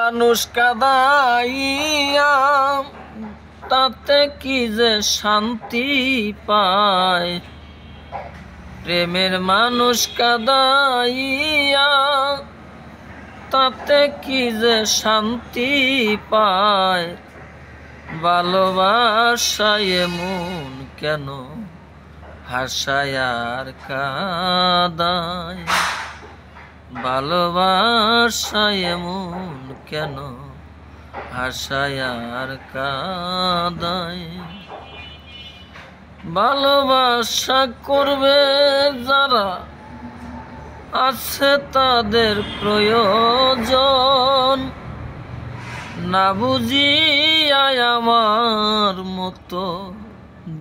মানুষ কাঁদাইয়া তাতে কি যে শান্তি পায়। প্রেমের মানুষ কাঁদাইয়া তাতে কি যে শান্তি পায়। ভালোবাসায় এমন কেন হাসায় আর কাঁদায়। ভালোবাসায় এমন কেন হাসায় আর কাঁদায়। ভালোবাসা করবে যারা আছে তাদের প্রয়োজন, না বুঝিয়া আমার মতো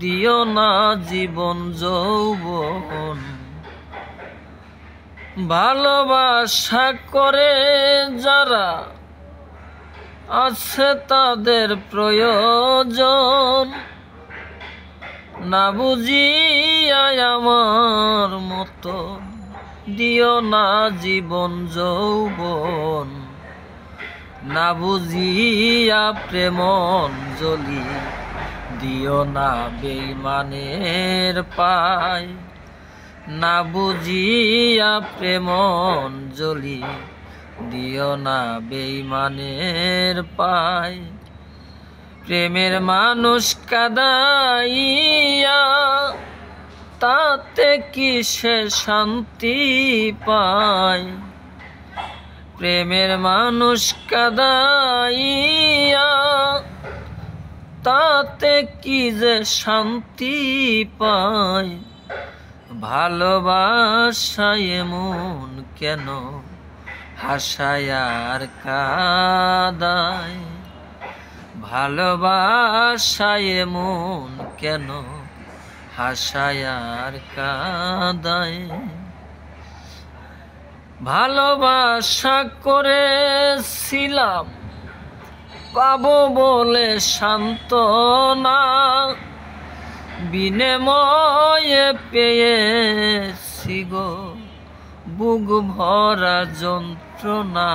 দিও না জীবন যৌবন। ভালোবাসা করে যারা আছে তাদের প্রয়োজন, না বুঝিয়া আমার মতো দিও না জীবন যৌবন। না বুঝিয়া প্রেমন জলি দিও না বেঈমানের পায়। না বুঝিয়া প্রেমন জলি দিও না বেঈমানের পায়। প্রেমের মানুষ কাঁদাইয়া তাতে কি সে শান্তি পায়। প্রেমের মানুষ কাঁদাইয়া তাতে কি যে শান্তি পায়। ভালোবাসায় এমন কেন হাসায় আর কাঁদায়। ভালোবাসায় এমন কেন হাসায় আর কাঁদায়। ভালোবাসা করেছিলাম পাবো বলে সান্ত্বনা, বিনিময়ে পেয়েছি গো বুক ভরা যন্ত্রণা।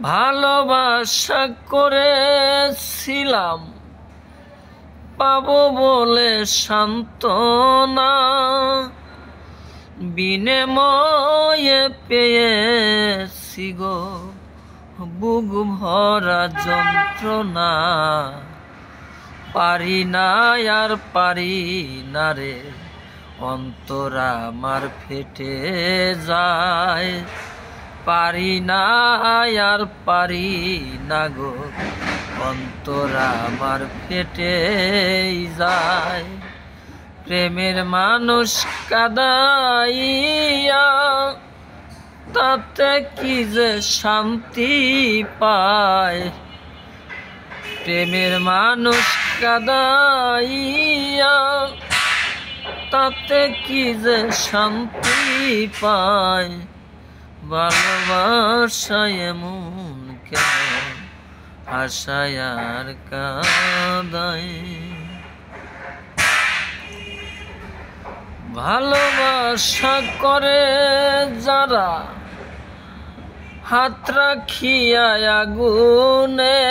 ভালোবাসা করেছিলাম পাবো বলে সান্ত্বনা, বিনিময়ে পেয়েছি গো বুক ভরা যন্ত্রণা। পারি না আর পারি না রে অন্তর আমার ফেটে যায়। পারি না আর পারি না গো অন্তর আমার ফেটে যায়। প্রেমের মানুষ কাঁদাইয়া তাতে কি যে শান্তি পায়। প্রেমের মানুষ কাঁদাইয়া তাতে কি যে শান্তি পায়। ভালোবাসায় এমন কেন হাসায় আর কাঁদায়। ভালোবাসা করে যারা হাত রাখিয়া আগুনে,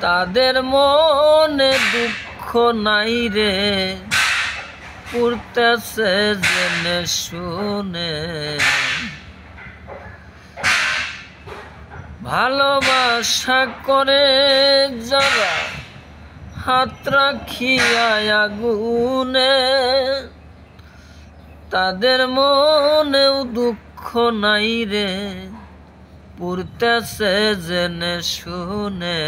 তাদের মনে দুঃখ নাই রে পুড়তেছে জেনে শুনে। ভালোবাসা করে যারা হাত রাখিয়া আগুনে, তাদের মনেও দুঃখ নাই রে পুড়তেছে জেনে শুনে।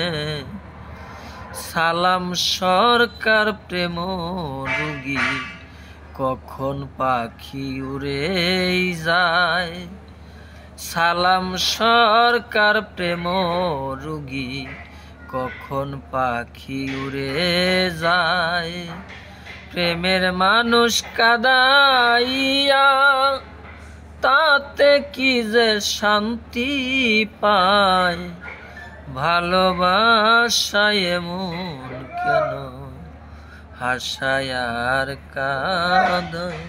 সালাম সরকার প্রেম রুগী কখন পাখি উড়ে যায়। সালাম সরকার প্রেম রুগী কখন পাখি উড়ে যায়। প্রেমের মানুষ কাঁদাইয়া তাতে কি যে শান্তি পায়। ভালোবাসায় এমন কেন হাসায় আর কাঁদায়।